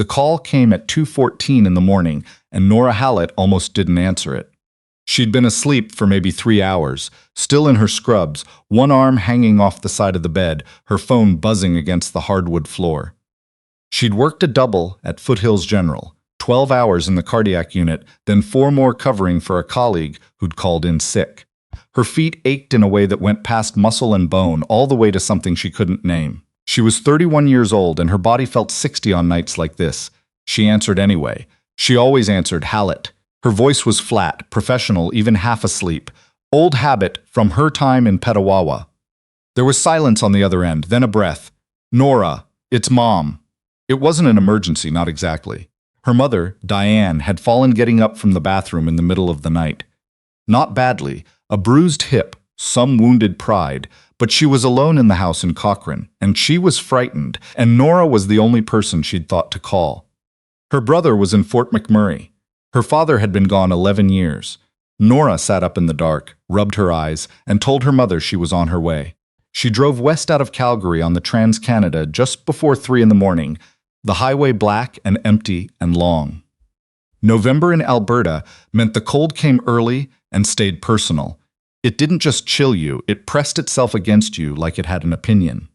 The call came at 2:14 in the morning, and Nora Hallett almost didn't answer it. She'd been asleep for maybe 3 hours, still in her scrubs, one arm hanging off the side of the bed, her phone buzzing against the hardwood floor. She'd worked a double at Foothills General, 12 hours in the cardiac unit, then 4 more covering for a colleague who'd called in sick. Her feet ached in a way that went past muscle and bone, all the way to something she couldn't name. She was 31 years old, and her body felt 60 on nights like this. She answered anyway. She always answered Hallett. Her voice was flat, professional, even half asleep. Old habit from her time in Petawawa. There was silence on the other end, then a breath. "Nora, it's Mom." It wasn't an emergency, not exactly. Her mother, Diane, had fallen getting up from the bathroom in the middle of the night. Not badly, a bruised hip, some wounded pride, but she was alone in the house in Cochrane, and she was frightened, and Nora was the only person she'd thought to call. Her brother was in Fort McMurray. Her father had been gone 11 years. Nora sat up in the dark, rubbed her eyes, and told her mother she was on her way. She drove west out of Calgary on the Trans-Canada just before 3 in the morning, the highway black and empty and long. November in Alberta meant the cold came early and stayed personal. It didn't just chill you, it pressed itself against you like it had an opinion.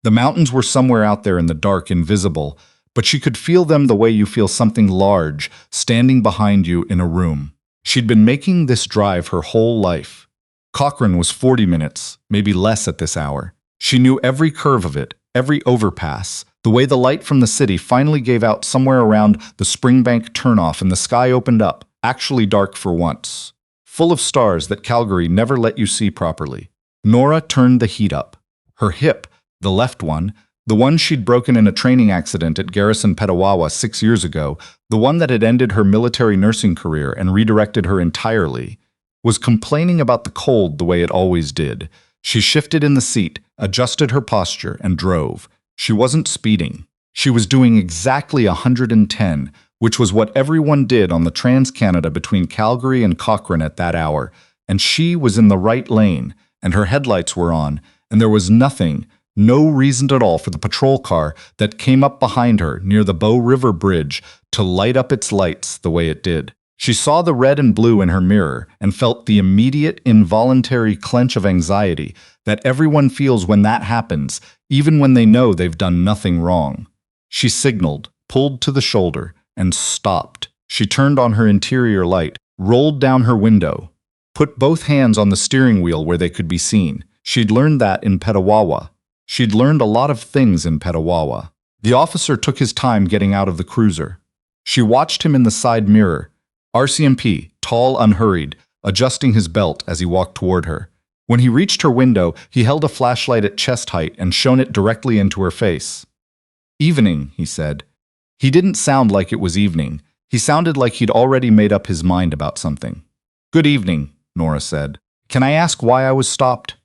The mountains were somewhere out there in the dark, invisible, but she could feel them the way you feel something large standing behind you in a room. She'd been making this drive her whole life. Cochrane was 40 minutes, maybe less at this hour. She knew every curve of it, every overpass, the way the light from the city finally gave out somewhere around the Springbank turnoff and the sky opened up, actually dark for once, full of stars that Calgary never let you see properly. Nora turned the heat up. Her hip, the left one, the one she'd broken in a training accident at Garrison Petawawa 6 years ago, the one that had ended her military nursing career and redirected her entirely, was complaining about the cold the way it always did. She shifted in the seat, adjusted her posture, and drove. She wasn't speeding. She was doing exactly 110, which was what everyone did on the Trans-Canada between Calgary and Cochrane at that hour, and she was in the right lane, and her headlights were on, and there was no reason at all for the patrol car that came up behind her near the Bow River Bridge to light up its lights the way it did. She saw the red and blue in her mirror and felt the immediate, involuntary clench of anxiety that everyone feels when that happens, even when they know they've done nothing wrong. She signaled, pulled to the shoulder, and stopped. She turned on her interior light, rolled down her window, put both hands on the steering wheel where they could be seen. She'd learned that in Petawawa. She'd learned a lot of things in Petawawa. The officer took his time getting out of the cruiser. She watched him in the side mirror. RCMP, tall, unhurried, adjusting his belt as he walked toward her. When he reached her window, he held a flashlight at chest height and shone it directly into her face. "Evening," he said. He didn't sound like it was evening. He sounded like he'd already made up his mind about something. "Good evening," Nora said. "Can I ask why I was stopped?"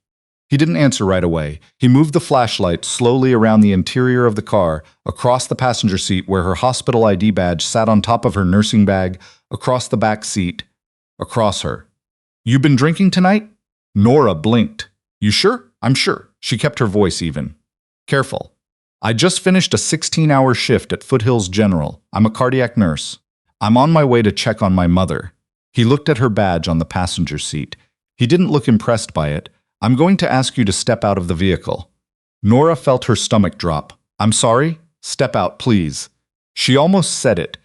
He didn't answer right away. He moved the flashlight slowly around the interior of the car, across the passenger seat where her hospital ID badge sat on top of her nursing bag, across the back seat, across her. "You been drinking tonight?" Nora blinked. "You sure?" "I'm sure." She kept her voice even. "Careful. I just finished a 16-hour shift at Foothills General. I'm a cardiac nurse. I'm on my way to check on my mother." He looked at her badge on the passenger seat. He didn't look impressed by it. "I'm going to ask you to step out of the vehicle." Nora felt her stomach drop. "I'm sorry? Step out, please." She almost said it.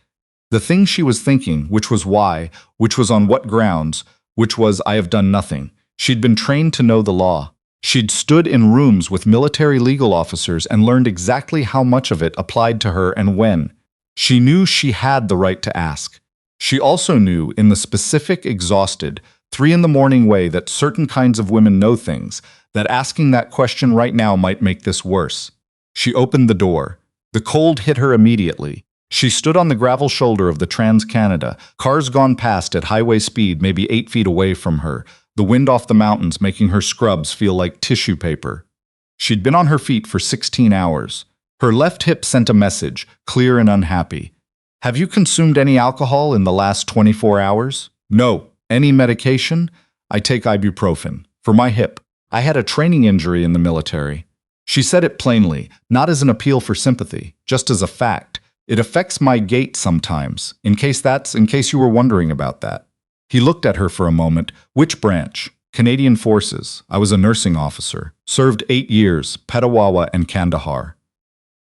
The thing she was thinking, which was why, which was on what grounds, which was I have done nothing. She'd been trained to know the law. She'd stood in rooms with military legal officers and learned exactly how much of it applied to her and when. She knew she had the right to ask. She also knew, in the specific, exhausted, 3 in the morning way that certain kinds of women know things, that asking that question right now might make this worse. She opened the door. The cold hit her immediately. She stood on the gravel shoulder of the Trans-Canada, cars gone past at highway speed maybe 8 feet away from her, the wind off the mountains making her scrubs feel like tissue paper. She'd been on her feet for 16 hours. Her left hip sent a message, clear and unhappy. "Have you consumed any alcohol in the last 24 hours? "No." "Any medication?" "I take ibuprofen. For my hip. I had a training injury in the military." She said it plainly, not as an appeal for sympathy, just as a fact. It affects my gait sometimes, in case you were wondering about that. He looked at her for a moment. Which branch? Canadian Forces. I was a nursing officer. Served 8 years, Petawawa and Kandahar.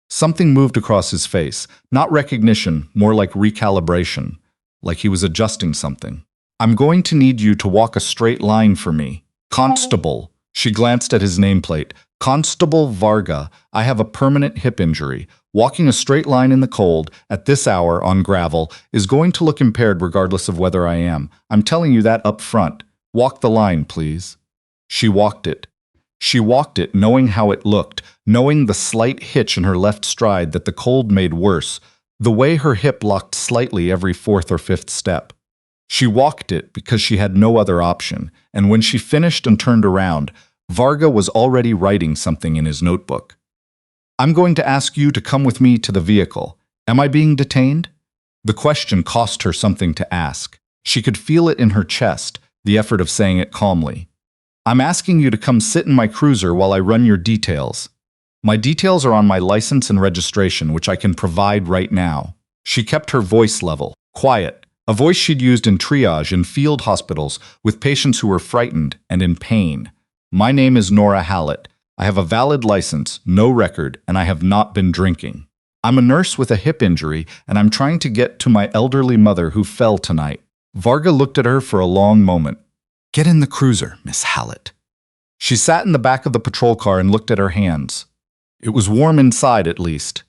Something moved across his face. Not recognition, more like recalibration. Like he was adjusting something. I'm going to need you to walk a straight line for me. Constable. She glanced at his nameplate. Constable Varga, I have a permanent hip injury. Walking a straight line in the cold, at this hour, on gravel, is going to look impaired regardless of whether I am. I'm telling you that up front. Walk the line, please. She walked it. She walked it, knowing how it looked, knowing the slight hitch in her left stride that the cold made worse, the way her hip locked slightly every 4th or 5th step. She walked it because she had no other option, and when she finished and turned around, Varga was already writing something in his notebook. I'm going to ask you to come with me to the vehicle. Am I being detained? The question cost her something to ask. She could feel it in her chest, the effort of saying it calmly. I'm asking you to come sit in my cruiser while I run your details. My details are on my license and registration, which I can provide right now. She kept her voice level, quiet, a voice she'd used in triage in field hospitals with patients who were frightened and in pain. My name is Nora Hallett. I have a valid license, no record, and I have not been drinking. I'm a nurse with a hip injury, and I'm trying to get to my elderly mother who fell tonight. Varga looked at her for a long moment. Get in the cruiser, Miss Hallett. She sat in the back of the patrol car and looked at her hands. It was warm inside, at least.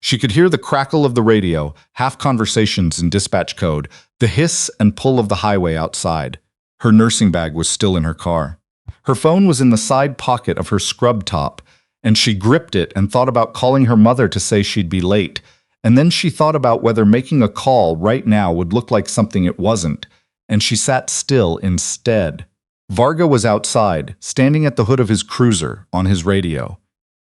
She could hear the crackle of the radio, half conversations in dispatch code, the hiss and pull of the highway outside. Her nursing bag was still in her car. Her phone was in the side pocket of her scrub top, and she gripped it and thought about calling her mother to say she'd be late. And then she thought about whether making a call right now would look like something it wasn't, and she sat still instead. Varga was outside, standing at the hood of his cruiser, on his radio.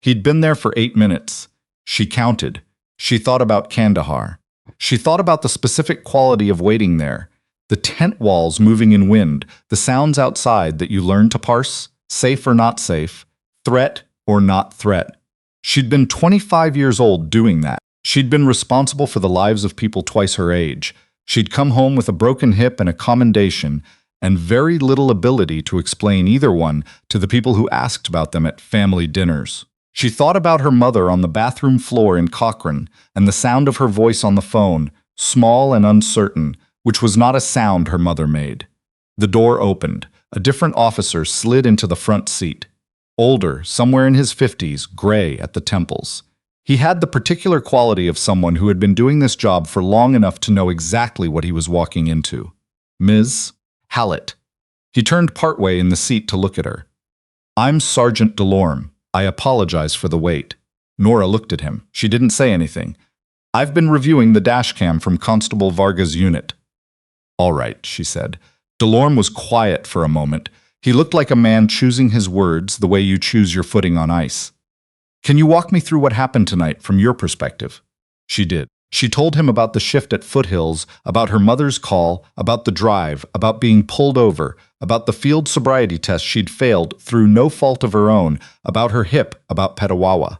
He'd been there for 8 minutes. She counted. She thought about Kandahar. She thought about the specific quality of waiting there. The tent walls moving in wind, the sounds outside that you learn to parse, safe or not safe, threat or not threat. She'd been 25 years old doing that. She'd been responsible for the lives of people twice her age. She'd come home with a broken hip and a commendation, and very little ability to explain either one to the people who asked about them at family dinners. She thought about her mother on the bathroom floor in Cochrane, and the sound of her voice on the phone, small and uncertain, which was not a sound her mother made. The door opened. A different officer slid into the front seat. Older, somewhere in his 50s, gray at the temples. He had the particular quality of someone who had been doing this job for long enough to know exactly what he was walking into. Ms. Hallett. He turned partway in the seat to look at her. I'm Sergeant Delorme. I apologize for the wait. Nora looked at him. She didn't say anything. I've been reviewing the dashcam from Constable Varga's unit. All right, she said. Delorme was quiet for a moment. He looked like a man choosing his words the way you choose your footing on ice. Can you walk me through what happened tonight from your perspective? She did. She told him about the shift at Foothills, about her mother's call, about the drive, about being pulled over, about the field sobriety test she'd failed through no fault of her own, about her hip, about Petawawa.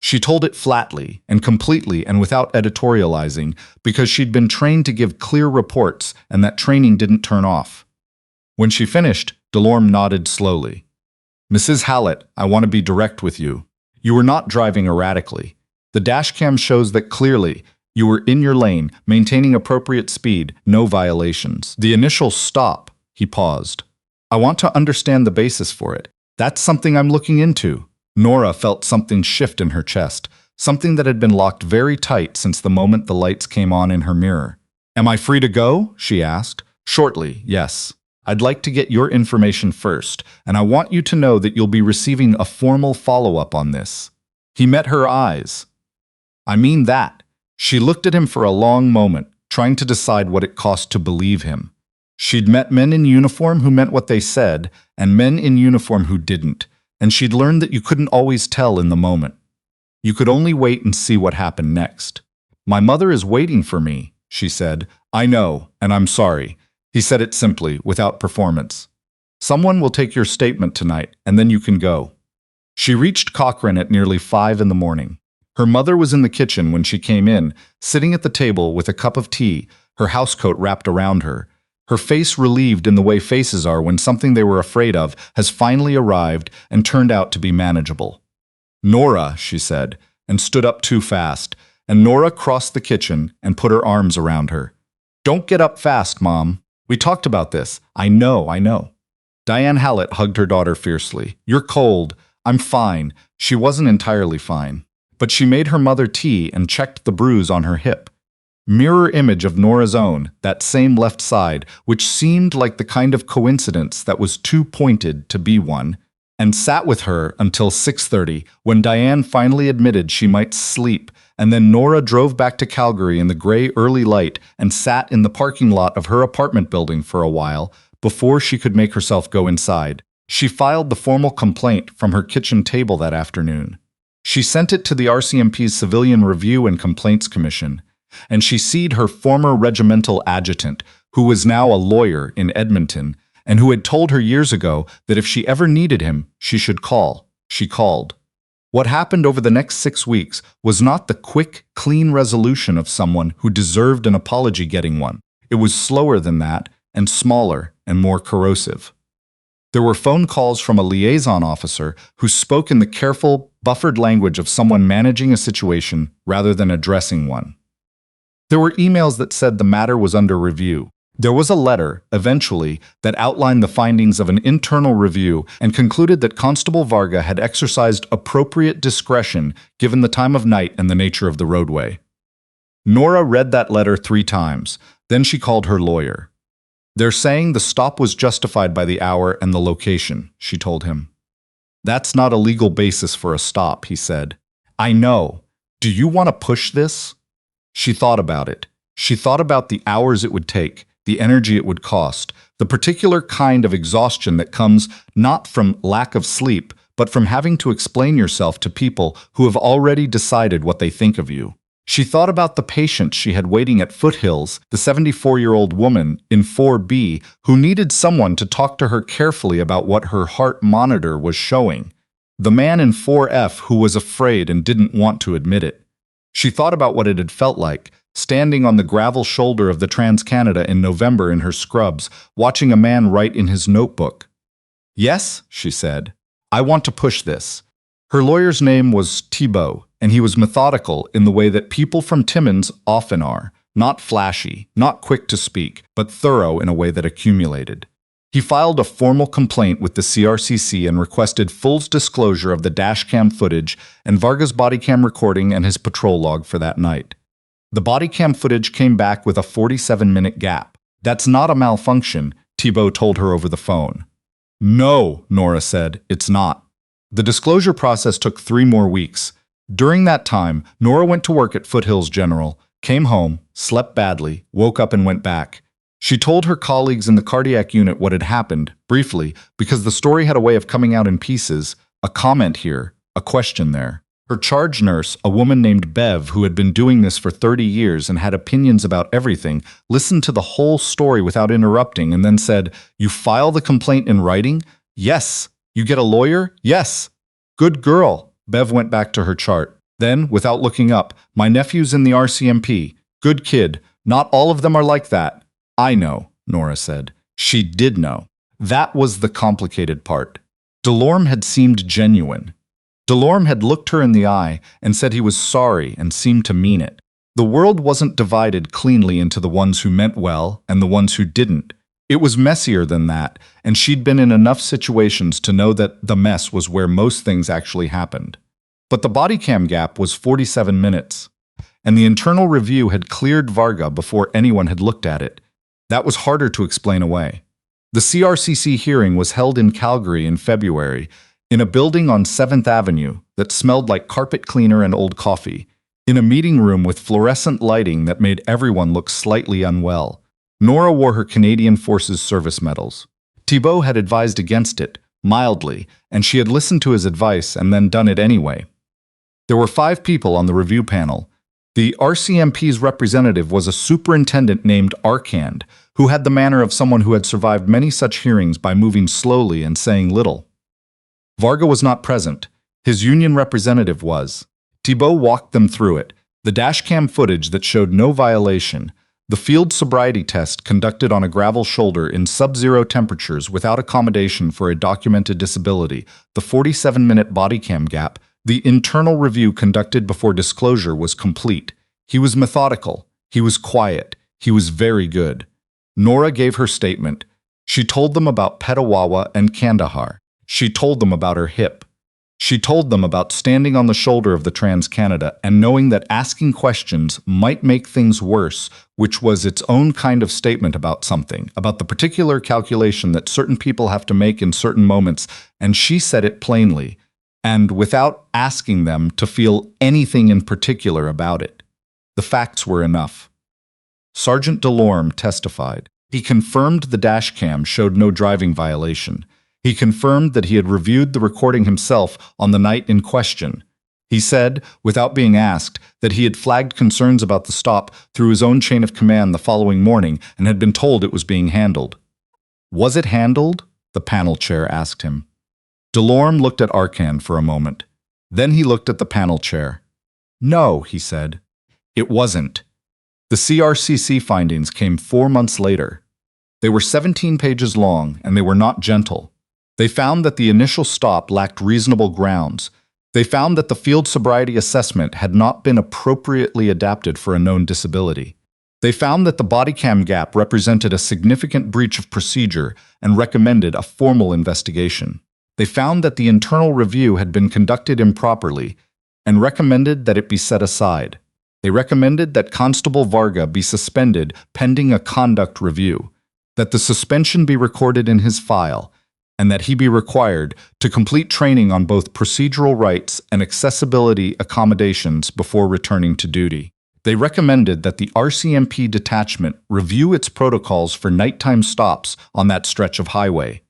She told it flatly and completely and without editorializing because she'd been trained to give clear reports and that training didn't turn off. When she finished, Delorme nodded slowly. Mrs. Hallett, I want to be direct with you. You were not driving erratically. The dashcam shows that clearly. You were in your lane, maintaining appropriate speed, no violations. The initial stop, he paused. I want to understand the basis for it. That's something I'm looking into. Nora felt something shift in her chest, something that had been locked very tight since the moment the lights came on in her mirror. Am I free to go? She asked. Shortly, yes. I'd like to get your information first, and I want you to know that you'll be receiving a formal follow-up on this. He met her eyes. I mean that. She looked at him for a long moment, trying to decide what it cost to believe him. She'd met men in uniform who meant what they said, and men in uniform who didn't, and she'd learned that you couldn't always tell in the moment. You could only wait and see what happened next. My mother is waiting for me, she said. I know, and I'm sorry. He said it simply, without performance. Someone will take your statement tonight, and then you can go. She reached Cochrane at nearly 5 in the morning. Her mother was in the kitchen when she came in, sitting at the table with a cup of tea, her housecoat wrapped around her. Her face relieved in the way faces are when something they were afraid of has finally arrived and turned out to be manageable. "Nora," she said, and stood up too fast, and Nora crossed the kitchen and put her arms around her. "Don't get up fast, Mom. We talked about this. I know. Diane Hallett hugged her daughter fiercely. "You're cold. I'm fine." She wasn't entirely fine. But she made her mother tea and checked the bruise on her hip. Mirror image of Nora's own, that same left side, which seemed like the kind of coincidence that was too pointed to be one, and sat with her until 6:30, when Diane finally admitted she might sleep, and then Nora drove back to Calgary in the gray early light and sat in the parking lot of her apartment building for a while before she could make herself go inside. She filed the formal complaint from her kitchen table that afternoon. She sent it to the RCMP's Civilian Review and Complaints Commission, and she CC'd her former regimental adjutant, who was now a lawyer in Edmonton, and who had told her years ago that if she ever needed him, she should call. She called. What happened over the next 6 weeks was not the quick, clean resolution of someone who deserved an apology getting one. It was slower than that, and smaller and more corrosive. There were phone calls from a liaison officer who spoke in the careful, buffered language of someone managing a situation rather than addressing one. There were emails that said the matter was under review. There was a letter, eventually, that outlined the findings of an internal review and concluded that Constable Varga had exercised appropriate discretion given the time of night and the nature of the roadway. Nora read that letter 3 times. Then she called her lawyer. "They're saying the stop was justified by the hour and the location," she told him. "That's not a legal basis for a stop," he said. "I know. Do you want to push this?" She thought about it. She thought about the hours it would take, the energy it would cost, the particular kind of exhaustion that comes not from lack of sleep, but from having to explain yourself to people who have already decided what they think of you. She thought about the patient she had waiting at Foothills, the 74-year-old woman in 4B who needed someone to talk to her carefully about what her heart monitor was showing, the man in 4F who was afraid and didn't want to admit it. She thought about what it had felt like, standing on the gravel shoulder of the Trans-Canada in November in her scrubs, watching a man write in his notebook. "Yes," she said, "I want to push this." Her lawyer's name was Thibault, and he was methodical in the way that people from Timmins often are, not flashy, not quick to speak, but thorough in a way that accumulated. He filed a formal complaint with the CRCC and requested full disclosure of the dashcam footage and Varga's bodycam recording and his patrol log for that night. The bodycam footage came back with a 47-minute gap. "That's not a malfunction," Thibault told her over the phone. "No," Nora said, "it's not." The disclosure process took 3 more weeks. During that time, Nora went to work at Foothills General, came home, slept badly, woke up and went back. She told her colleagues in the cardiac unit what had happened, briefly, because the story had a way of coming out in pieces, a comment here, a question there. Her charge nurse, a woman named Bev who had been doing this for 30 years and had opinions about everything, listened to the whole story without interrupting and then said, "You file the complaint in writing?" "Yes." "You get a lawyer?" "Yes." "Good girl." Bev went back to her chart. Then, without looking up, "My nephew's in the RCMP. Good kid. Not all of them are like that." "I know," Nora said. She did know. That was the complicated part. Delorme had seemed genuine. Delorme had looked her in the eye and said he was sorry and seemed to mean it. The world wasn't divided cleanly into the ones who meant well and the ones who didn't. It was messier than that, and she'd been in enough situations to know that the mess was where most things actually happened. But the bodycam gap was 47 minutes, and the internal review had cleared Varga before anyone had looked at it. That was harder to explain away. The CRCC hearing was held in Calgary in February, in a building on 7th Avenue that smelled like carpet cleaner and old coffee, in a meeting room with fluorescent lighting that made everyone look slightly unwell. Nora wore her Canadian Forces service medals. Thibault had advised against it, mildly, and she had listened to his advice and then done it anyway. There were 5 people on the review panel. The RCMP's representative was a superintendent named Arcand, who had the manner of someone who had survived many such hearings by moving slowly and saying little. Varga was not present. His union representative was. Thibault walked them through it. The dashcam footage that showed no violation. The field sobriety test conducted on a gravel shoulder in sub-zero temperatures without accommodation for a documented disability. The 47-minute bodycam gap. The internal review conducted before disclosure was complete. He was methodical. He was quiet. He was very good. Nora gave her statement. She told them about Petawawa and Kandahar. She told them about her hip. She told them about standing on the shoulder of the Trans-Canada and knowing that asking questions might make things worse, which was its own kind of statement about something, about the particular calculation that certain people have to make in certain moments, and she said it plainly, and without asking them to feel anything in particular about it. The facts were enough. Sergeant Delorme testified. He confirmed the dashcam showed no driving violation. He confirmed that he had reviewed the recording himself on the night in question. He said, without being asked, that he had flagged concerns about the stop through his own chain of command the following morning and had been told it was being handled. Was it handled? The panel chair asked him. Delorme looked at Arcand for a moment. Then he looked at the panel chair. No, he said. It wasn't. The CRCC findings came 4 months later. They were 17 pages long, and they were not gentle. They found that the initial stop lacked reasonable grounds. They found that the field sobriety assessment had not been appropriately adapted for a known disability. They found that the bodycam gap represented a significant breach of procedure and recommended a formal investigation. They found that the internal review had been conducted improperly and recommended that it be set aside. They recommended that Constable Varga be suspended pending a conduct review, that the suspension be recorded in his file, and that he be required to complete training on both procedural rights and accessibility accommodations before returning to duty. They recommended that the RCMP detachment review its protocols for nighttime stops on that stretch of highway.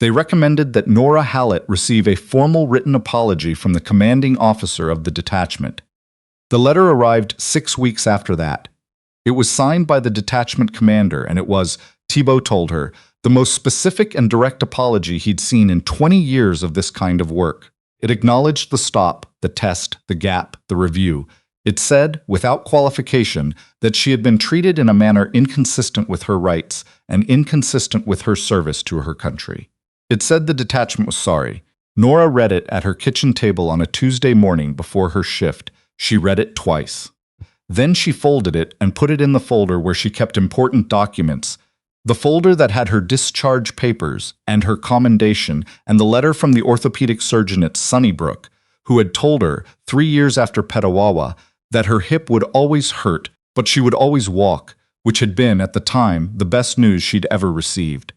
They recommended that Nora Hallett receive a formal written apology from the commanding officer of the detachment. The letter arrived 6 weeks after that. It was signed by the detachment commander, and it was, Thibault told her, the most specific and direct apology he'd seen in 20 years of this kind of work. It acknowledged the stop, the test, the gap, the review. It said, without qualification, that she had been treated in a manner inconsistent with her rights and inconsistent with her service to her country. It said the detachment was sorry. Nora read it at her kitchen table on a Tuesday morning before her shift. She read it twice. Then she folded it and put it in the folder where she kept important documents, the folder that had her discharge papers and her commendation and the letter from the orthopedic surgeon at Sunnybrook, who had told her 3 years after Petawawa that her hip would always hurt, but she would always walk, which had been, at the time, the best news she'd ever received.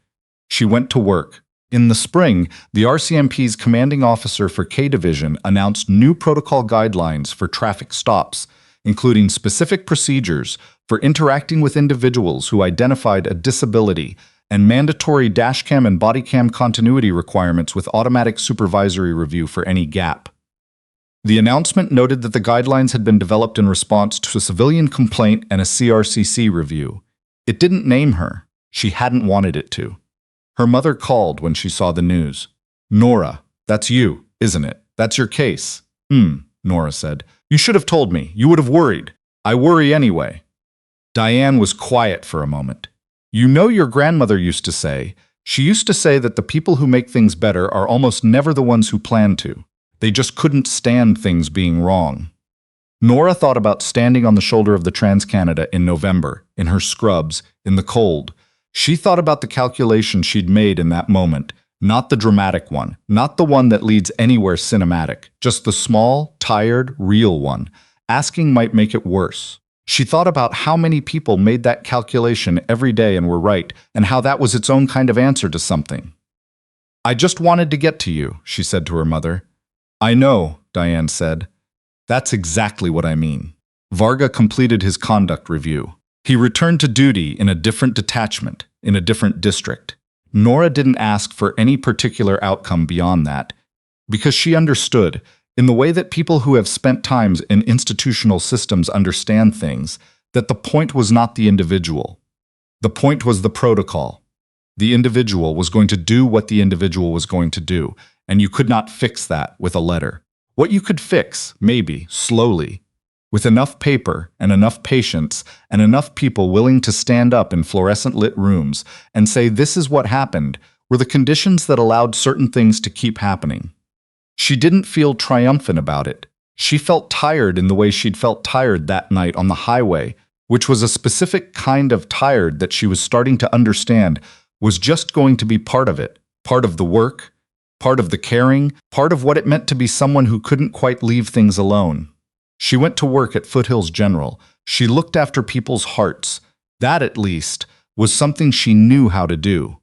She went to work. In the spring, the RCMP's commanding officer for K Division announced new protocol guidelines for traffic stops, including specific procedures for interacting with individuals who identified a disability and mandatory dashcam and bodycam continuity requirements with automatic supervisory review for any gap. The announcement noted that the guidelines had been developed in response to a civilian complaint and a CRCC review. It didn't name her. She hadn't wanted it to. Her mother called when she saw the news. "Nora, that's you, isn't it? That's your case." Nora said. "You should have told me. You would have worried. I worry anyway." Diane was quiet for a moment. "You know, your grandmother used to say, she used to say that the people who make things better are almost never the ones who plan to. They just couldn't stand things being wrong." Nora thought about standing on the shoulder of the Trans-Canada in November, in her scrubs, in the cold. She thought about the calculation she'd made in that moment, not the dramatic one, not the one that leads anywhere cinematic, just the small, tired, real one. Asking might make it worse. She thought about how many people made that calculation every day and were right, and how that was its own kind of answer to something. "I just wanted to get to you," she said to her mother. "I know," Diane said. "That's exactly what I mean." Varga completed his conduct review. He returned to duty in a different detachment, in a different district. Nora didn't ask for any particular outcome beyond that, because she understood, in the way that people who have spent times in institutional systems understand things, that the point was not the individual. The point was the protocol. The individual was going to do what the individual was going to do, and you could not fix that with a letter. What you could fix, maybe, slowly. With enough paper and enough patience and enough people willing to stand up in fluorescent-lit rooms and say this is what happened, were the conditions that allowed certain things to keep happening. She didn't feel triumphant about it. She felt tired in the way she'd felt tired that night on the highway, which was a specific kind of tired that she was starting to understand was just going to be part of it, part of the work, part of the caring, part of what it meant to be someone who couldn't quite leave things alone. She went to work at Foothills General. She looked after people's hearts. That, at least, was something she knew how to do.